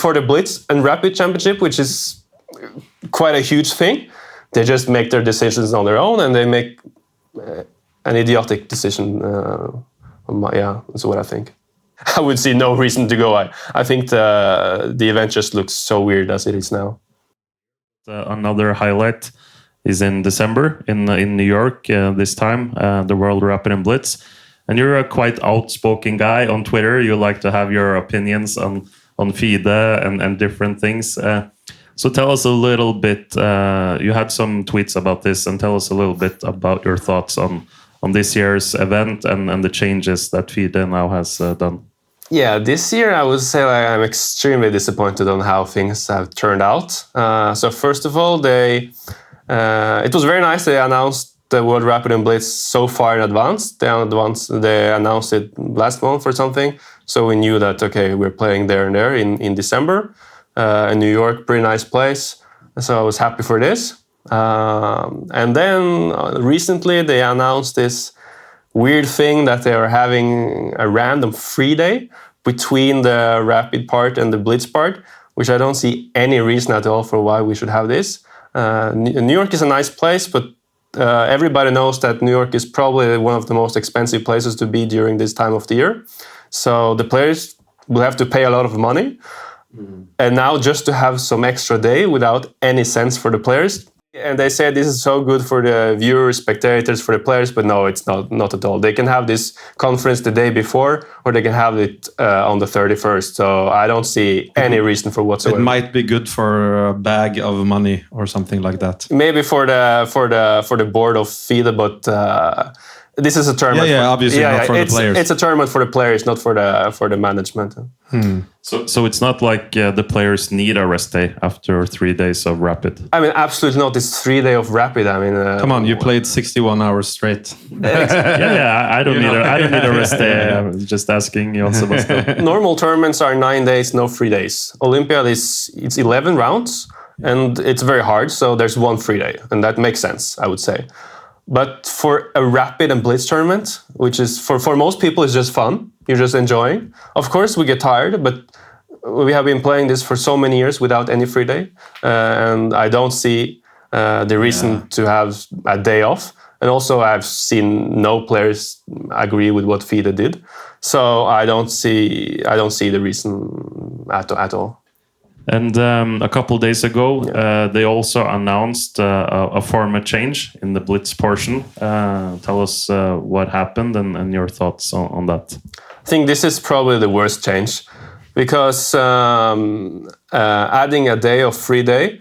for the Blitz and Rapid Championship, which is quite a huge thing, they just make their decisions on their own, and they make an idiotic decision. That's what I think. I would see no reason to go. I think the event just looks so weird as it is now. Another highlight is in December in New York this time, the World Rapid and Blitz. And you're a quite outspoken guy on Twitter. You like to have your opinions on FIDE and different things. So tell us a little bit, you had some tweets about this, and tell us a little bit about your thoughts on this year's event and the changes that FIDE now has done. Yeah, this year I would say I'm extremely disappointed on how things have turned out. So first of all, it was very nice they announced the World Rapid and Blitz so far in advance. They announced it last month or something, so we knew that, okay, we're playing there and there in December. In New York, pretty nice place, so I was happy for this. And then recently they announced this weird thing that they are having a random free day between the Rapid part and the Blitz part, which I don't see any reason at all for why we should have this. New York is a nice place, but everybody knows that New York is probably one of the most expensive places to be during this time of the year. So the players will have to pay a lot of money. And now just to have some extra day without any sense for the players. And they say this is so good for the viewers, spectators, for the players, but no, it's not at all. They can have this conference the day before, or they can have it on the 31st. So I don't see any reason for whatsoever. It might be good for a bag of money or something like that. Maybe for the board of FIDE, but this is a tournament. Obviously not for the players. It's a tournament for the players, not for the management. So it's not like the players need a rest day after 3 days of Rapid. I mean, absolutely not. It's 3 days of Rapid. I mean, come on, you played 61 hours straight. I don't need a rest day. I'm just asking Johan-Sebastian. Normal tournaments are 9 days, no 3 days. Olympiad it's 11 rounds, and it's very hard. So there's one free day, and that makes sense, I would say. But for a Rapid and Blitz tournament, which is for most people is just fun, you're just enjoying. Of course, we get tired, but we have been playing this for so many years without any free day, and I don't see the reason to have a day off. And also, I've seen no players agree with what FIDE did, so I don't see the reason at all. And a couple of days ago, they also announced a format change in the Blitz portion. Tell us what happened and your thoughts on that. I think this is probably the worst change, because adding a day of free day,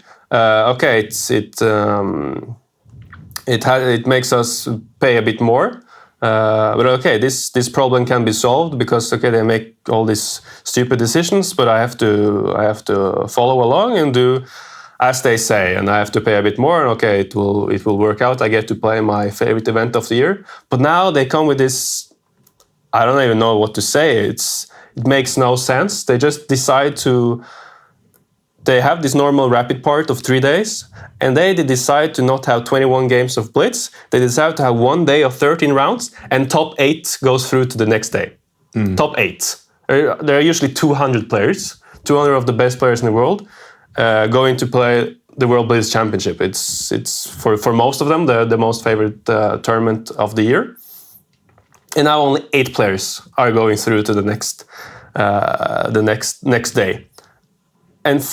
it makes us pay a bit more. But okay, this problem can be solved because they make all these stupid decisions, but I have to follow along and do as they say, and I have to pay a bit more. And okay, it will work out. I get to play my favorite event of the year. But now they come with this. I don't even know what to say. It makes no sense. They just decide to. They have this normal Rapid part of 3 days, and they decide to not have 21 games of Blitz. They decide to have 1 day of 13 rounds, and top 8 goes through to the next day. Top 8. There are usually 200 players, 200 of the best players in the world, going to play the World Blitz Championship. It's for most of them the most favorite tournament of the year. And now only 8 players are going through to the next day. And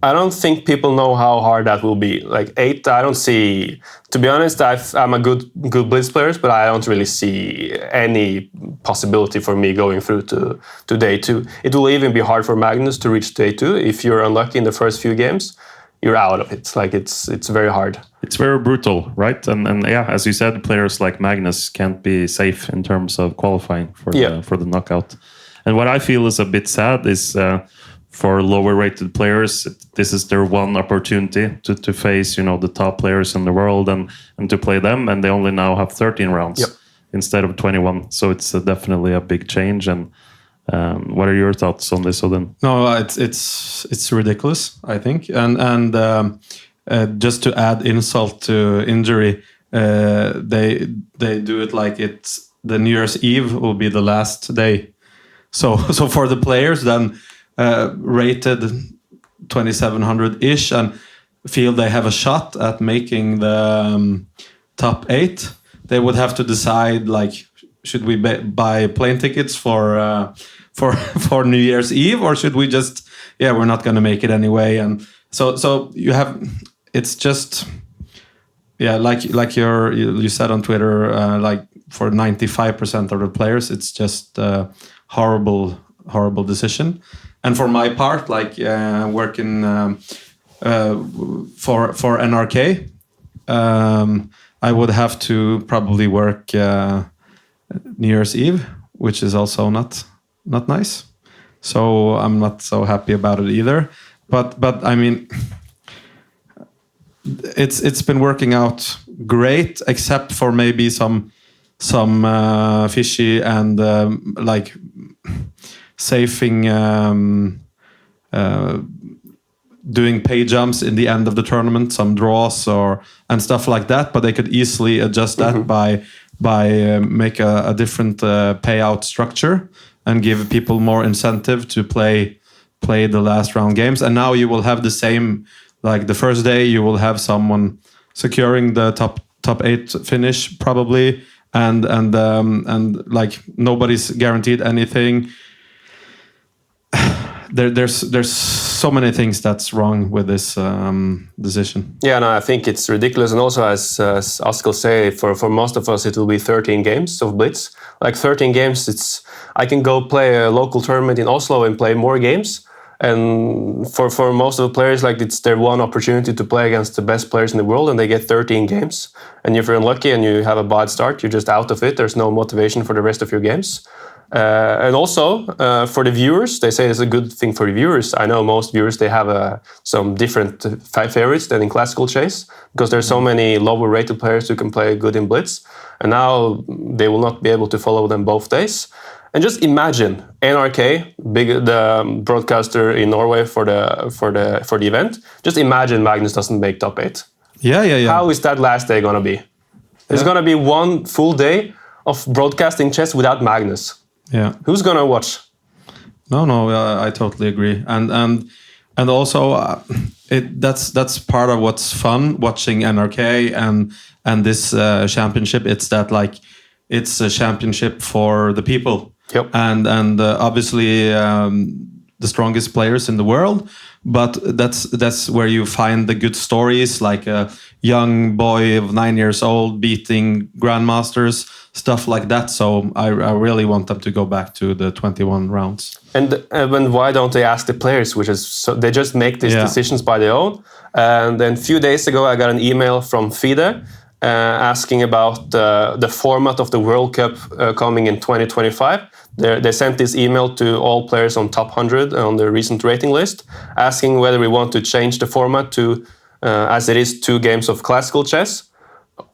I don't think people know how hard that will be. Like 8, I don't see. To be honest, I'm a good Blitz player, but I don't really see any possibility for me going through to day 2. It will even be hard for Magnus to reach day 2. If you're unlucky in the first few games, you're out of it. Like it's very hard. It's very brutal, right? And as you said, players like Magnus can't be safe in terms of qualifying for the knockout. And what I feel is a bit sad is. For lower-rated players, this is their one opportunity to face, the top players in the world and to play them, and they only now have 13 rounds instead of 21. So it's definitely a big change. And what are your thoughts on this, Odin? No, it's ridiculous, I think. And just to add insult to injury, they do it like it's the New Year's Eve will be the last day. So for the players then. Rated 2,700-ish and feel they have a shot at making the top 8, they would have to decide, like, should we buy plane tickets for New Year's Eve, or should we just, we're not going to make it anyway? And so you have, it's just, like you said on Twitter, like for 95% of the players, it's just a horrible decision. And for my part, like working for NRK, I would have to probably work New Year's Eve, which is also not nice. So I'm not so happy about it either. But I mean, it's been working out great, except for maybe some fishy and like safing, doing pay jumps in the end of the tournament, some draws and stuff like that. But they could easily adjust that by make a different payout structure and give people more incentive to play the last round games. And now you will have the same, like the first day you will have someone securing the top 8 finish probably, and like nobody's guaranteed anything. There's so many things that's wrong with this decision. Yeah, no, I think it's ridiculous. And also, as Askell say, for most of us, it will be 13 games of Blitz. Like 13 games, I can go play a local tournament in Oslo and play more games. And for most of the players, like it's their one opportunity to play against the best players in the world, and they get 13 games. And if you're unlucky and you have a bad start, you're just out of it. There's no motivation for the rest of your games. And also for the viewers, they say it's a good thing for the viewers. I know most viewers, they have some different favorites than in classical chess, because there's so many lower rated players who can play good in Blitz, and now they will not be able to follow them both days. And just imagine NRK, the broadcaster in Norway for the event. Just imagine Magnus doesn't make top 8. Yeah. How is that last day gonna be? There's gonna be one full day of broadcasting chess without Magnus. Yeah. Who's gonna watch? No, I totally agree, and also that's part of what's fun watching NRK and this championship. It's that, like, it's a championship for the people. Yep. And obviously the strongest players in the world, but that's where you find the good stories, like a young boy of 9 years old beating grandmasters, stuff like that. So I really want them to go back to the 21 rounds. And why don't they ask the players? They just make these decisions by their own. And then a few days ago, I got an email from FIDE asking about the format of the World Cup coming in 2025. They sent this email to all players on top 100 on the recent rating list, asking whether we want to change the format to, as it is, 2 games of classical chess,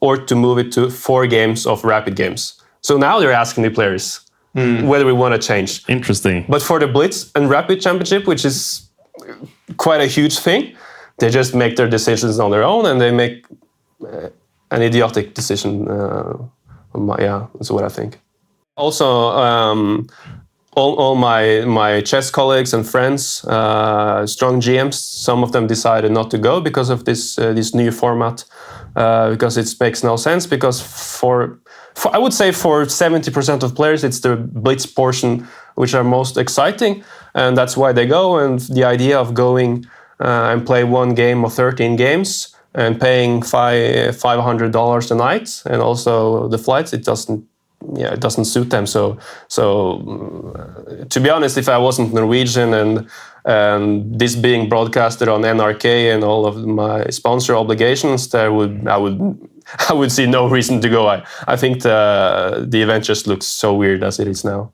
or to move it to 4 games of rapid games. So now they're asking the players whether we want to change. Interesting. But for the Blitz and Rapid Championship, which is quite a huge thing, they just make their decisions on their own, and they make an idiotic decision. That's what I think. Also, all my chess colleagues and friends, strong GMs, some of them decided not to go because of this new format, because it makes no sense. Because for I would say for 70% of players, it's the Blitz portion which are most exciting, and that's why they go. And the idea of going and play one game of 13 games and paying $500 a night, and also the flights, it doesn't suit them. So to be honest, if I wasn't Norwegian and this being broadcasted on NRK and all of my sponsor obligations, I would see no reason to go. I think the event just looks so weird as it is now.